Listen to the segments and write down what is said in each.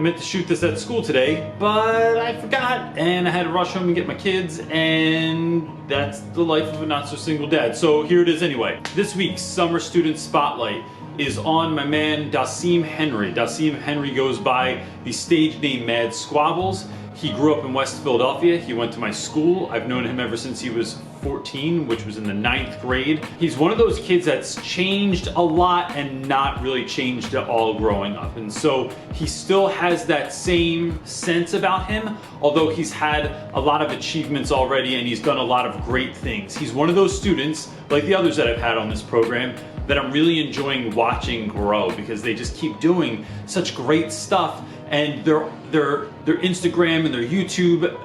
meant to shoot this at school today, but I forgot, and I had to rush home and get my kids, and that's the life of a not-so-single dad. So here it is anyway. This week's Summer Student Spotlight is on my man Daseim Henry. Daseim Henry goes by the stage name Mad Squabbles. He grew up in West Philadelphia. He went to my school. I've known him ever since he was 14, which was in the 9th grade. He's one of those kids that's changed a lot and not really changed at all growing up. And so he still has that same sense about him, although he's had a lot of achievements already and he's done a lot of great things. He's one of those students, like the others that I've had on this program, that I'm really enjoying watching grow because they just keep doing such great stuff, and their Instagram and their YouTube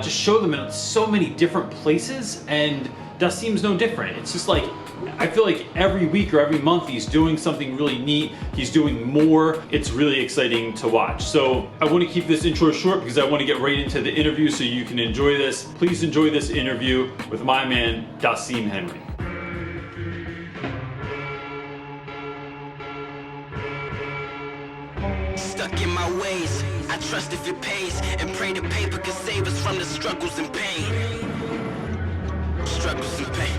just show them in so many different places, and Daseim's no different. It's just like, I feel like every week or every month he's doing something really neat, he's doing more. It's really exciting to watch. So I want to keep this intro short because I want to get right into the interview so you can enjoy this. Please enjoy this interview with my man Daseim Henry. Stuck in my ways, I trust if it pays, and pray the paper can save us from the struggles and pain. Struggles and pain.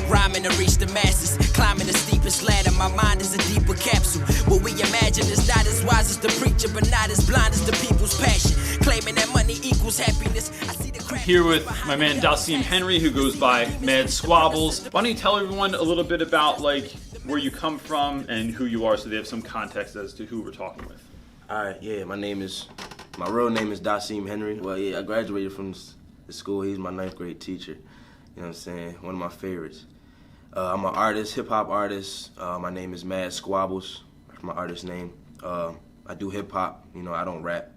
Rhyming to reach the masses, climbing the steepest ladder. My mind is a deeper capsule. What we imagine is not as wise as the preacher, but not as blind as the people's passion. Claiming that money equals happiness. I see the crap. Here with my man Daseim Henry, who goes by Mad Squabbles. Why don't you tell everyone a little bit about like where you come from and who you are, so they have some context as to who we're talking with. All right, yeah, my real name is Daseim Henry. Well, yeah, I graduated from the school. He's my 9th grade teacher. You know what I'm saying? One of my favorites. I'm an artist, hip hop artist. My name is Mad Squabbles. That's my artist name. I do hip hop. You know, I don't rap.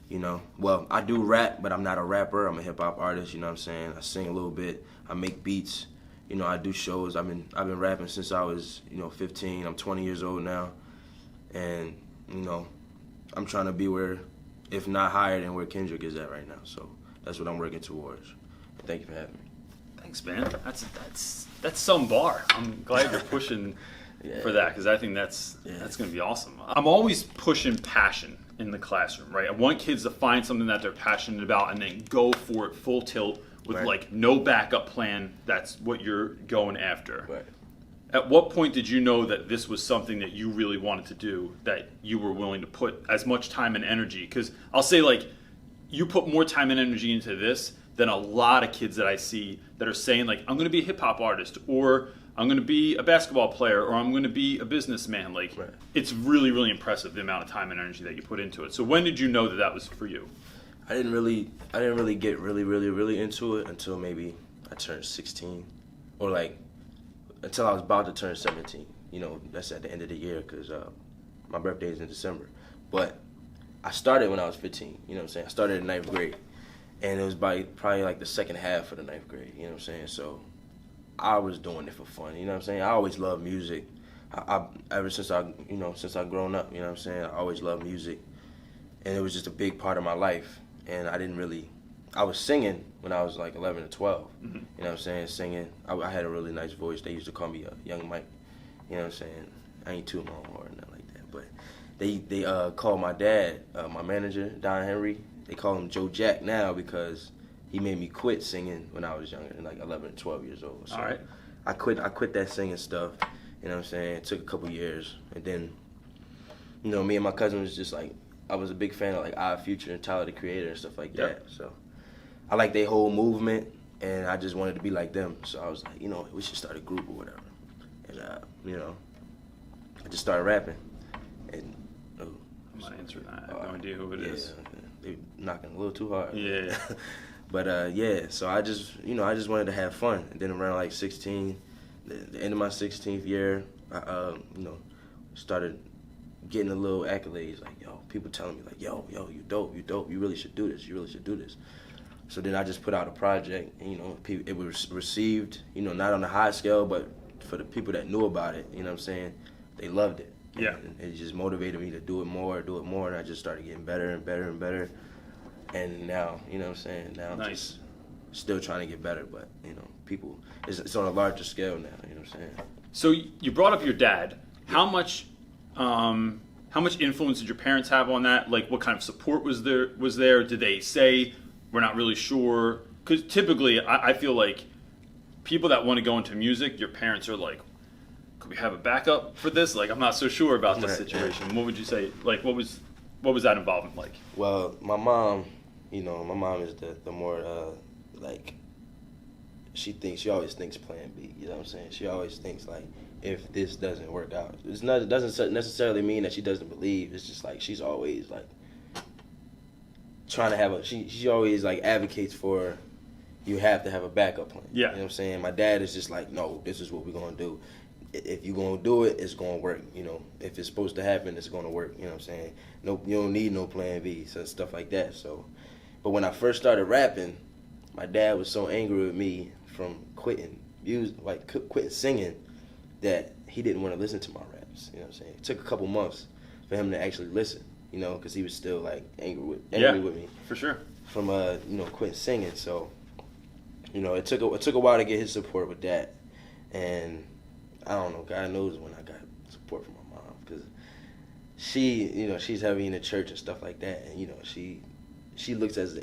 You know, well, I do rap, but I'm not a rapper. I'm a hip hop artist. You know what I'm saying? I sing a little bit. I make beats. You know, I do shows. I've been rapping since I was 15. I'm 20 years old now, and you know, I'm trying to be where, if not higher than where Kendrick is at right now. So that's what I'm working towards. Thank you for having me. Thanks, man. That's some bar. I'm glad you're pushing for that, because I think that's going to be awesome. I'm always pushing passion in the classroom, right? I want kids to find something that they're passionate about and then go for it full tilt with like no backup plan. That's what you're going after. Right. At what point did you know that this was something that you really wanted to do, that you were willing to put as much time and energy? Because I'll say, like, you put more time and energy into this than a lot of kids that I see that are saying, like, I'm going to be a hip-hop artist, or I'm going to be a basketball player, or I'm going to be a businessman. Like, It's really, really impressive, the amount of time and energy that you put into it. So when did you know that that was for you? I didn't really get really into it until maybe I turned 16, or like until I was about to turn 17. You know, that's at the end of the year, because my birthday is in December. But I started when I was 15. You know what I'm saying? I started in 9th grade, and it was probably like the second half of the 9th grade. You know what I'm saying? So I was doing it for fun. You know what I'm saying? I always loved music. I ever since I grown up. You know what I'm saying? I always loved music, and it was just a big part of my life. And I was singing when I was like 11 or 12. Mm-hmm. You know what I'm saying? Singing. I had a really nice voice. They used to call me Young Mike. You know what I'm saying? I ain't too long or nothing like that. But they called my dad, my manager, Don Henry, they call him Joe Jack now because he made me quit singing when I was younger, like 11 or 12 years old. So all right. I quit that singing stuff. You know what I'm saying? It took a couple years. And then, you know, me and my cousin was just like, I was a big fan of like Odd Future and Tyler the Creator and stuff like that. So I like their whole movement, and I just wanted to be like them. So I was like, you know, we should start a group or whatever. And you know, I just started rapping. And I'm not answering that. I have no idea who it is. They're knocking a little too hard. Yeah. But so I just wanted to have fun. And then around like 16, the end of my 16th year, I started getting a little accolades, like, yo, people telling me like, yo, you dope, you really should do this. So then I just put out a project, and, you know, it was received, you know, not on a high scale, but for the people that knew about it, you know what I'm saying, they loved it. Yeah. And it just motivated me to do it more, and I just started getting better and better and better. And now, you know what I'm saying, now I'm just still trying to get better, but, you know, it's on a larger scale now, you know what I'm saying. So you brought up your dad. How much How much influence did your parents have on that? Like, what kind of support was there? Did they say, we're not really sure? Because typically, I feel like people that want to go into music, your parents are like, could we have a backup for this? Like, I'm not so sure about this situation. What would you say? Like, what was that involvement like? Well, my mom, is the more, like, she always thinks plan B, you know what I'm saying? She always thinks, like, if this doesn't work out. It doesn't necessarily mean that she doesn't believe. It's just, like, she's always, like, trying to have she always, like, advocates for you have to have a backup plan. Yeah. You know what I'm saying? My dad is just like, no, this is what we're going to do. If you're going to do it, it's going to work. You know, if it's supposed to happen, it's going to work. You know what I'm saying? No, you don't need no plan B, so stuff like that. So, but when I first started rapping, my dad was so angry with me from quitting singing that he didn't want to listen to my raps. You know what I'm saying? It took a couple months for him to actually listen, you know, because he was still, like, angry with me. For sure. From, quitting singing. So, you know, it took a while to get his support with that. And I don't know, God knows when I got support from my mom, because she's heavy in the church and stuff like that, and, you know, she looks at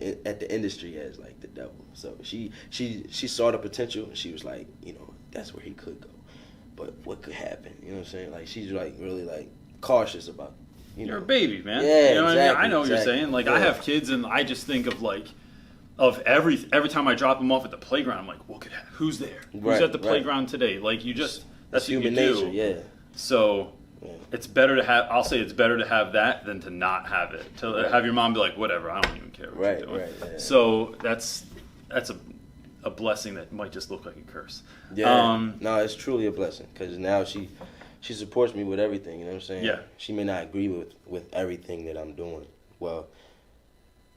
the industry as, like, the devil. So she saw the potential, and she was like, you know, that's where he could go, but what could happen? You know what I'm saying? Like, she's, like, really, like, cautious about, You're a baby, man. Yeah, you know exactly, what I mean? I know what you're saying. Like, yeah. I have kids, and I just think of, like, every time I drop them off at the playground, I'm like, who's there? Who's at the playground today? Like, that's what you human do. nature, yeah. So it's better to have. I'll say it's better to have that than to not have it. To have your mom be like, whatever, I don't even care what you're doing. Right. Yeah. So that's a blessing that might just look like a curse. Yeah. No, it's truly a blessing, because now she supports me with everything. You know what I'm saying? Yeah. She may not agree with everything that I'm doing. Well,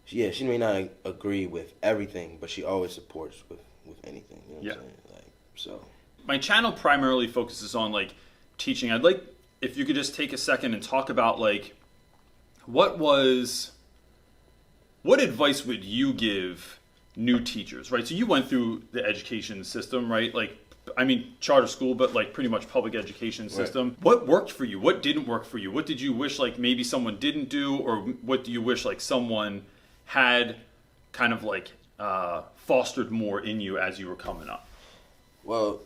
she may not agree with everything, but she always supports with anything. You know what I'm saying? Like, so. My channel primarily focuses on, like, teaching. I'd like if you could just take a second and talk about, like, what advice would you give new teachers, right? So you went through the education system, right? Like, I mean, charter school, but, like, pretty much public education system. Right. What worked for you? What didn't work for you? What did you wish, like, maybe someone didn't do? Or what do you wish, like, someone had kind of, like, fostered more in you as you were coming up? Well,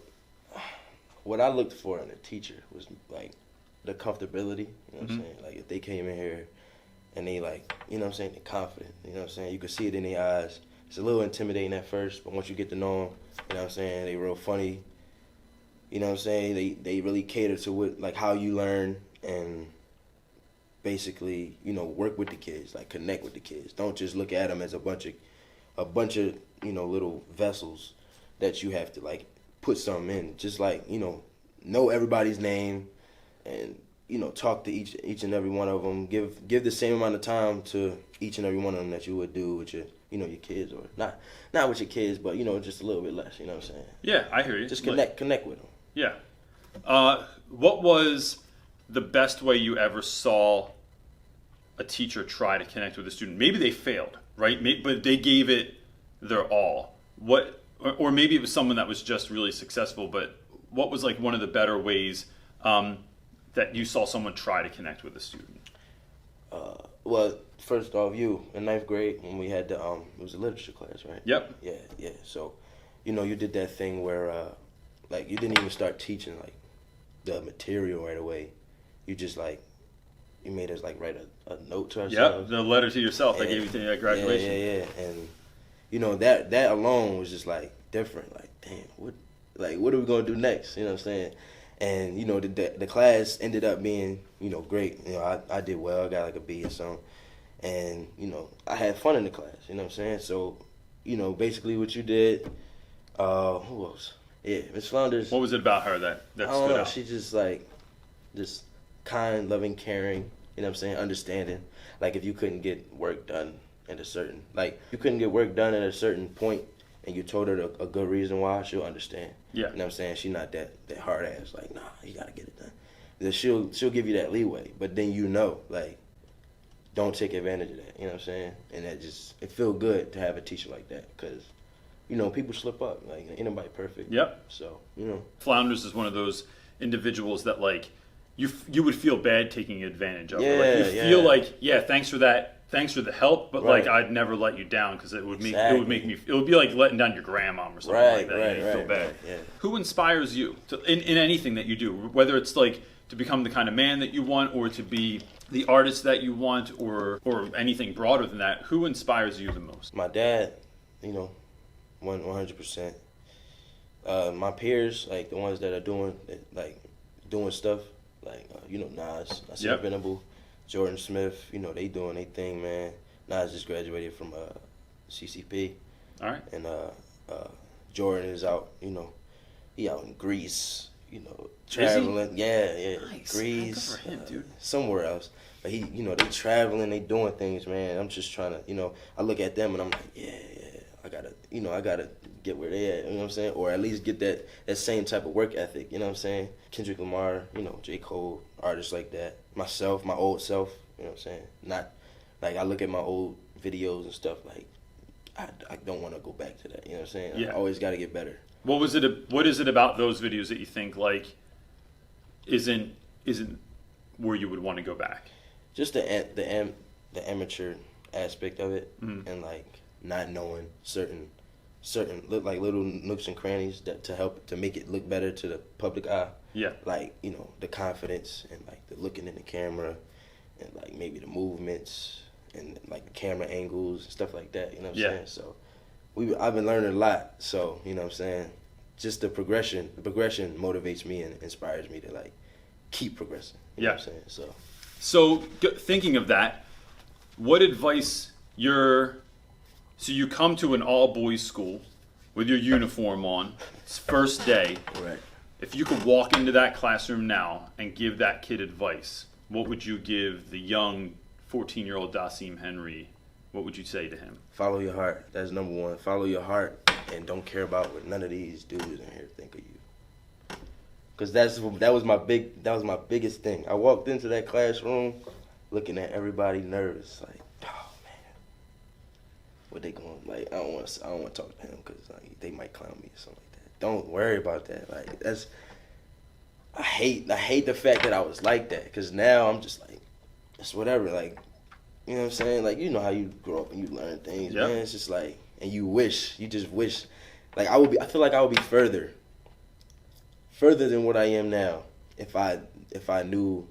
what I looked for in a teacher was, like, the comfortability. You know what I'm saying? Like, if they came in here and they, like, you know what I'm saying, they're confident. You know what I'm saying? You could see it in their eyes. It's a little intimidating at first, but once you get to know them, you know what I'm saying, they real funny. You know what I'm saying? They really cater to what, like, how you learn, and basically, you know, work with the kids, like, connect with the kids. Don't just look at them as a bunch of, you know, little vessels that you have to, like, put something in. Just, like, you know everybody's name, and, you know, talk to each and every one of them. Give the same amount of time to each and every one of them that you would do with your, you know, your kids, or not with your kids, but, you know, just a little bit less. You know what I'm saying? Yeah, I hear you. Just connect with them. Yeah. What was the best way you ever saw a teacher try to connect with a student? Maybe they failed, right? But they gave it their all. Or maybe it was someone that was just really successful, but what was, like, one of the better ways that you saw someone try to connect with a student? Well, first off, you in 9th grade when we had it was a literature class, right? Yep. Yeah. So, you know, you did that thing where, like, you didn't even start teaching, like, the material right away. You just, like, you made us, like, write a note to ourselves. Yeah, the letter to yourself I gave you to at graduation. Yeah. And, you know, that alone was just, like, different. Like, damn, what are we gonna do next? You know what I'm saying? And, you know, the class ended up being, you know, great. You know, I did well. I got, like, a B or something. And, you know, I had fun in the class. You know what I'm saying? So, you know, basically what you did. Who else? Yeah, Miss Flounders. What was it about her that stood out? She just, like, just kind, loving, caring. You know what I'm saying? Understanding. Like, if you couldn't get work done at a certain point, and you told her a good reason why, she'll understand. Yeah. You know what I'm saying? She's not that hard ass, like, nah, you gotta get it done. Then she'll give you that leeway, but then, you know, like, don't take advantage of that. You know what I'm saying? And it feels good to have a teacher like that, because, you know, people slip up. Like, ain't nobody perfect. Yep. So, you know. Flounders is one of those individuals that, like, you would feel bad taking advantage of Yeah, it. Like you feel like, yeah, thanks for the help, but Right. like I'd never let you down because it would make it would be like letting down your grandmom or something like that. You feel bad. Yeah. Who inspires you in anything that you do, whether it's like to become the kind of man that you want or to be the artist that you want or anything broader than that? Who inspires you the most? My dad, 100%. My peers, like the ones that are doing stuff, like Nas, Venable, Jordan Smith, they doing their thing, man. Nas just graduated from CCP. All right. And Jordan is out, he out in Greece, traveling. Yeah. Nice. Greece. Good for him, dude. Somewhere else. But he, they traveling, they doing things, man. I'm just trying to, I look at them and I'm like, yeah, I gotta get where they at, you know what I'm saying? Or at least get that same type of work ethic, you know what I'm saying? Kendrick Lamar, J. Cole, artists like that. Myself, my old self, you know what I'm saying? Not, like, I look at my old videos and stuff, like, I don't want to go back to that, you know what I'm saying? Yeah. I always got to get better. What is it about those videos that you think, like, isn't where you would want to go back? Just the amateur aspect of it, and, like, not knowing certain like little nooks and crannies that to help to make it look better to the public eye. Yeah. Like, the confidence and like the looking in the camera and like maybe the movements and like the camera angles and stuff like that, you know what I'm saying? So I've been learning a lot. So, you know what I'm saying? Just the progression motivates me and inspires me to like keep progressing. You know what I'm saying? So thinking of that, what advice so you come to an all-boys school with your uniform on. It's first day. Right. If you could walk into that classroom now and give that kid advice, what would you give the young 14-year-old Daseim Henry? What would you say to him? Follow your heart. That's number one. Follow your heart and don't care about what none of these dudes in here think of you. Because that was my biggest thing. I walked into that classroom looking at everybody nervous, like, what they going, like, I don't want to talk to him because like, they might clown me or something like that. Don't worry about that. Like, I hate the fact that I was like that because now I'm just like, it's whatever. Like, you know what I'm saying? Like, how you grow up and you learn things, man. It's just like, and you just wish, like I feel like I would be further than what I am now if I knew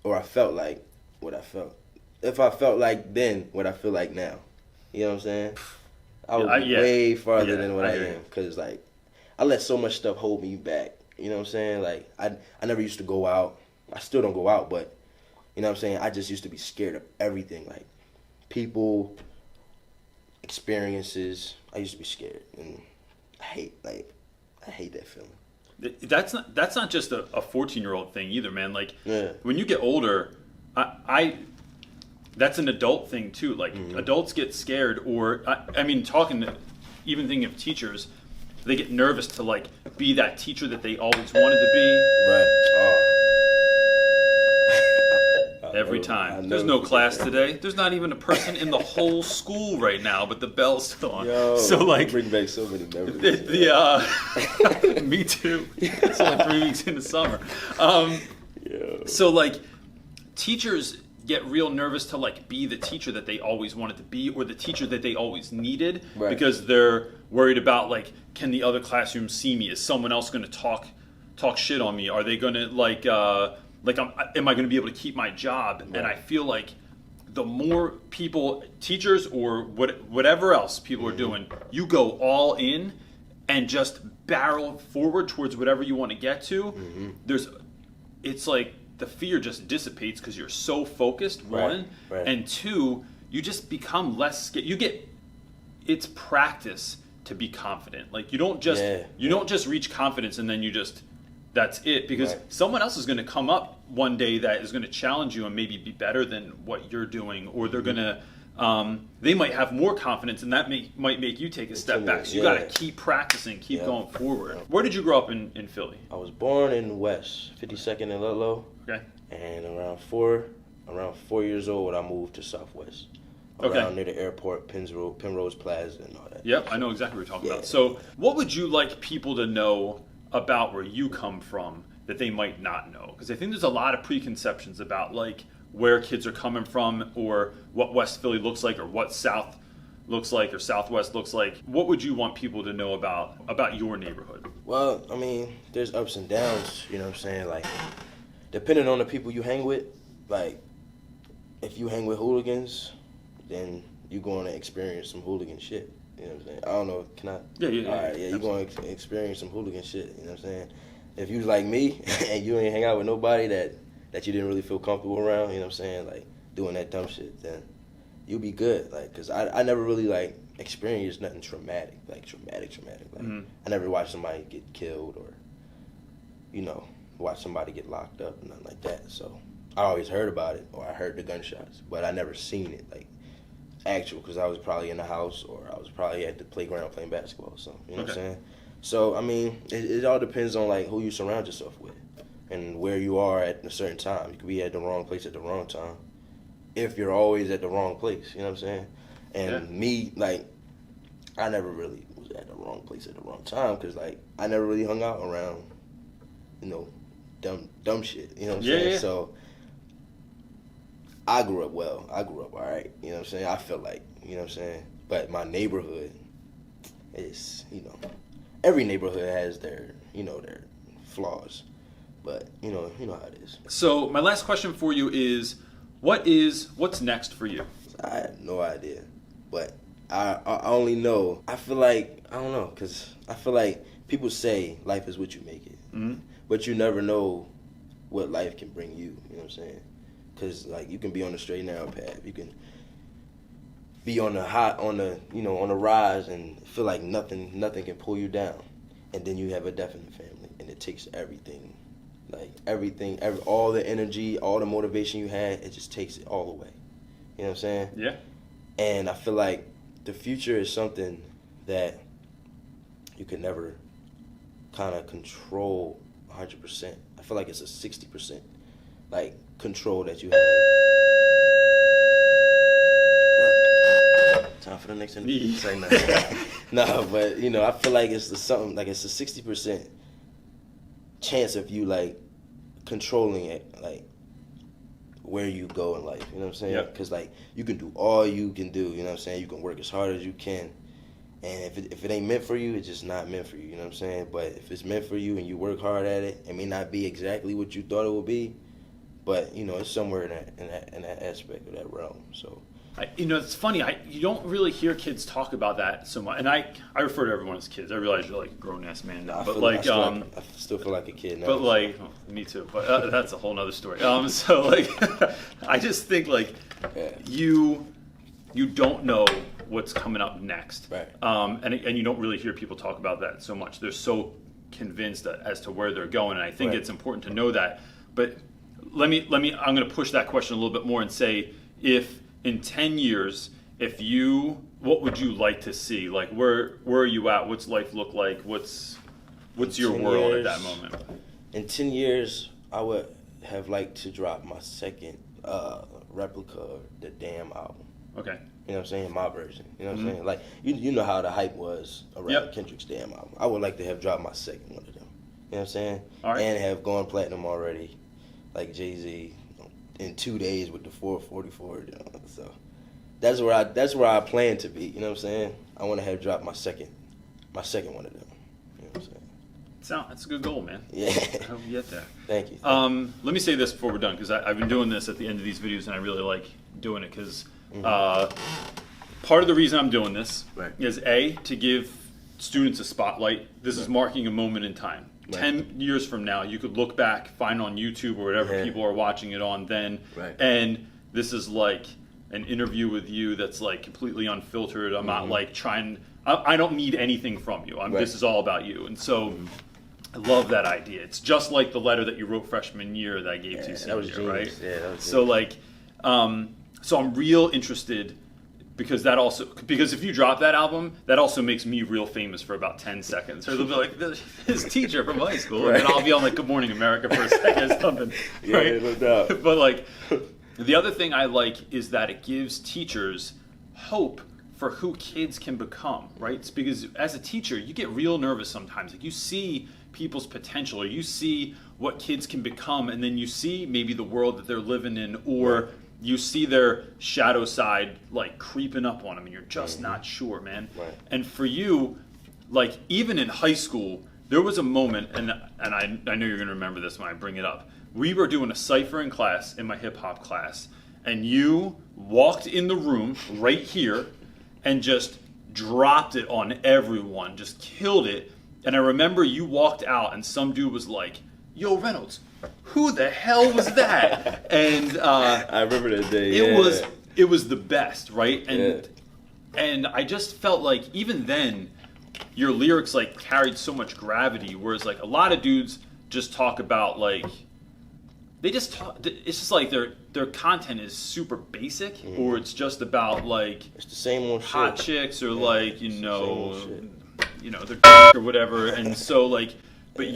or I felt like what I felt. If I felt like then what I feel like now. You know what I'm saying? I would be way farther than what I am because, like, I let so much stuff hold me back. You know what I'm saying? Like, I never used to go out. I still don't go out, but, you know what I'm saying? I just used to be scared of everything. Like, people, experiences. I used to be scared. And I hate that feeling. That's not just a 14-year-old thing either, man. Like, when you get older, that's an adult thing too. Like adults get scared, or even thinking of teachers, they get nervous to like be that teacher that they always wanted to be. Right. Every time. There's no class today. There's not even a person in the whole school right now, but the bell's still on. Yo, so like, bring back so many memories. Me too. It's only 3 weeks into summer. So like, teachers get real nervous to like be the teacher that they always wanted to be or the teacher that they always needed because they're worried about like, can the other classroom see me? Is someone else going to talk shit on me? Are they going to am I going to be able to keep my job? Right. And I feel like the more people, teachers or whatever else people are doing, you go all in and just barrel forward towards whatever you want to get to. It's like the fear just dissipates because you're so focused, one. And two, you just become less scared. It's practice to be confident. Like you don't just reach confidence and then that's it, because someone else is going to come up one day that is going to challenge you and maybe be better than what you're doing, or they're going to they might have more confidence, and that might make you take a step back. So you got to keep practicing, keep going forward. Where did you grow up in Philly? I was born in West 52nd and Ludlow. Okay. And around 4 years old, I moved to Southwest. Around near the airport, Penrose Plaza, and all that. Yep, I know exactly what you're talking about. So, what would you like people to know about where you come from that they might not know? Because I think there's a lot of preconceptions about like where kids are coming from, or what West Philly looks like, or what South looks like, or Southwest looks like. What would you want people to know about your neighborhood? Well, I mean, there's ups and downs, you know what I'm saying? Like, depending on the people you hang with, like, if you hang with hooligans, then you're going to experience some hooligan shit. You know what I'm saying? I don't know, can I? Yeah. All right, yeah, you're going to experience some hooligan shit, you know what I'm saying? If you was like me, and you ain't hang out with nobody that you didn't really feel comfortable around, you know what I'm saying? Like, doing that dumb shit, then you'll be good. Like, because I never really, like, experienced nothing traumatic. Like, Like, I never watched somebody get killed or, you know, watch somebody get locked up, nothing like that. So I always heard about it, or I heard the gunshots, but I never seen it, like, actual, because I was probably in the house, or I was probably at the playground playing basketball or something, you know what I'm saying? So, I mean, it all depends on, like, who you surround yourself with and where you are at a certain time. You could be at the wrong place at the wrong time if you're always at the wrong place, you know what I'm saying? And me, like, I never really was at the wrong place at the wrong time, because, like, I never really hung out around, you know, dumb shit, you know what I'm saying? Yeah. So I grew up well. I grew up all right, you know what I'm saying? I feel like, you know what I'm saying? But my neighborhood is, you know, every neighborhood has their, you know, their flaws. But, you know how it is. So my last question for you is what's next for you? I have no idea. But I only know, I feel like, I don't know, because I feel like people say life is what you make it. Mm-hmm. But you never know what life can bring you, you know what I'm saying? Because, like, you can be on the straight and narrow path. You can be on the rise and feel like nothing can pull you down. And then you have a definite family, and it takes everything. Like, all the energy, all the motivation you had, it just takes it all away. You know what I'm saying? Yeah. And I feel like the future is something that you can never kind of control 100%. I feel like it's a 60%, like, control that you have. Time for the next interview. Say nothing. No, but, you know, I feel like it's something, like, it's a 60% chance of you, like, controlling it, like, where you go in life, you know what I'm saying? Because, like, you can do all you can do, you know what I'm saying? You can work as hard as you can, and if it ain't meant for you, it's just not meant for you, you know what I'm saying? But if it's meant for you and you work hard at it, it may not be exactly what you thought it would be, but, you know, it's somewhere in that aspect of that realm, so. You know, it's funny. You don't really hear kids talk about that so much, and I refer to everyone as kids. I realize you're like a grown ass man now, but like, I still feel like a kid now. But like, me too. But that's a whole nother story. So like, I just think like, you don't know what's coming up next, right? And you don't really hear people talk about that so much. They're so convinced as to where they're going, and I think it's important to know that. But let me. I'm going to push that question a little bit more and say, if in 10 years, what would you like to see? Like, where are you at? What's life look like? What's your world at that moment? In 10 years, I would have liked to drop my second replica of the Daim album. Okay. You know what I'm saying? My version. You know what I'm saying? Like, you know how the hype was around Kendrick's Daim album. I would like to have dropped my second one of them. You know what I'm saying? All right. And have gone platinum already, like Jay-Z, in 2 days with the 444. You know? So that's where I plan to be. You know what I'm saying? I want to have dropped my second one of them. You know what I'm saying? That's a good goal, man. Yeah. I hope you get there. Thank you. Let me say this before we're done, because I've been doing this at the end of these videos, and I really like doing it because part of the reason I'm doing this is to give students a spotlight. This is marking a moment in time. 10 years from now, you could look back, find on YouTube or whatever people are watching it on then, and this is like an interview with you that's like completely unfiltered. I'm not like I don't need anything from you. This is all about you. And so I love that idea. It's just like the letter that you wrote freshman year that I gave to you senior year, right? Yeah, that was so like, so I'm real interested because if you drop that album, that also makes me real famous for about 10 seconds. Or they'll be like, his teacher from high school, and then I'll be on like Good Morning America for a second or something. Right? No doubt. But like, the other thing I like is that it gives teachers hope for who kids can become, right? It's because as a teacher, you get real nervous sometimes. Like, you see people's potential, or you see what kids can become, and then you see maybe the world that they're living in, or you see their shadow side like creeping up on them, and you're just not sure, man. Right. And for you, like even in high school, there was a moment, and I know you're gonna remember this when I bring it up. We were doing a cipher in class, in my hip hop class, and you walked in the room right here and just dropped it on everyone, just killed it. And I remember you walked out, and some dude was like, "Yo, Reynolds, who the hell was that?" And I remember that day. It was the best, right? And I just felt like even then, your lyrics like carried so much gravity, whereas like a lot of dudes just talk about like they just talk. It's just like their content is super basic, or it's just about like it's the same old hot shit. chicks, or like they're or whatever. And so like, but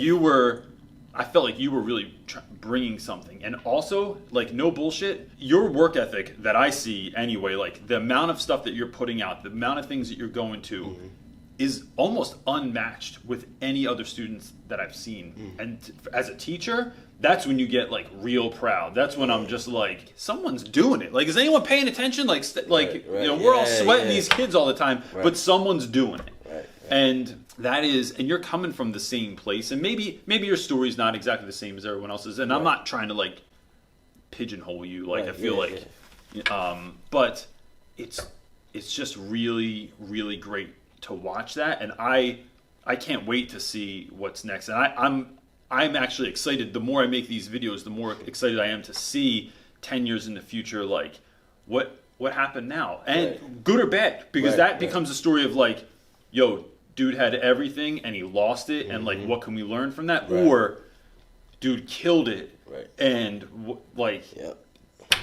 I felt like you were really bringing something, and also like no bullshit, your work ethic that I see anyway, like the amount of stuff that you're putting out, the amount of things that you're going to. Is almost unmatched with any other students that I've seen. And as a teacher, that's when you get like real proud. That's when I'm just like, someone's doing it. Like, is anyone paying attention? Like, Right. you know, we're all sweating these kids all the time, but someone's doing it. Right. And that is, and you're coming from the same place. And maybe your story's not exactly the same as everyone else's. And I'm not trying to like pigeonhole you. Like I feel but it's just really, really great to watch that, and I can't wait to see what's next. And I'm actually excited. The more I make these videos, the more excited I am to see 10 years in the future, like what happened now, and good or bad, because that becomes a story of like, yo, dude had everything and he lost it, and like what can we learn from that, or dude killed it, and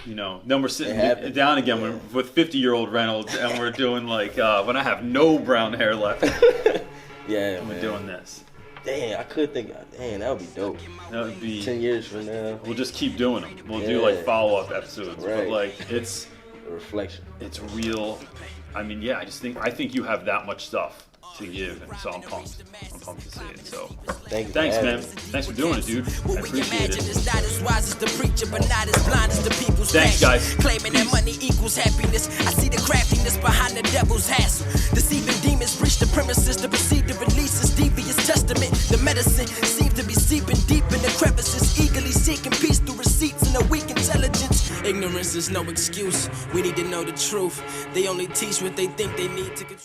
you know, then we're sitting down again with 50-year-old Reynolds, and we're doing like when I have no brown hair left. We're doing this. Dang, I could think. Dang, that would be dope. That would be 10 years from now. We'll just keep doing them. We'll do like follow-up episodes, but like it's a reflection. It's real. I mean, I think you have that much stuff to give, and so I'm pumped. I'm pumped to see it. So thanks, man. Thanks for doing it, dude. I appreciate it. Thanks, guys. Claiming that money equals happiness. I see the craftiness behind the devil's hassle. Deceiving demons breach the premises to proceed to release this devious testament. The medicine seems to be seeping deep in the crevices, eagerly seeking peace through receipts and a weak intelligence. Ignorance is no excuse. We need to know the truth. They only teach what they think they need to control.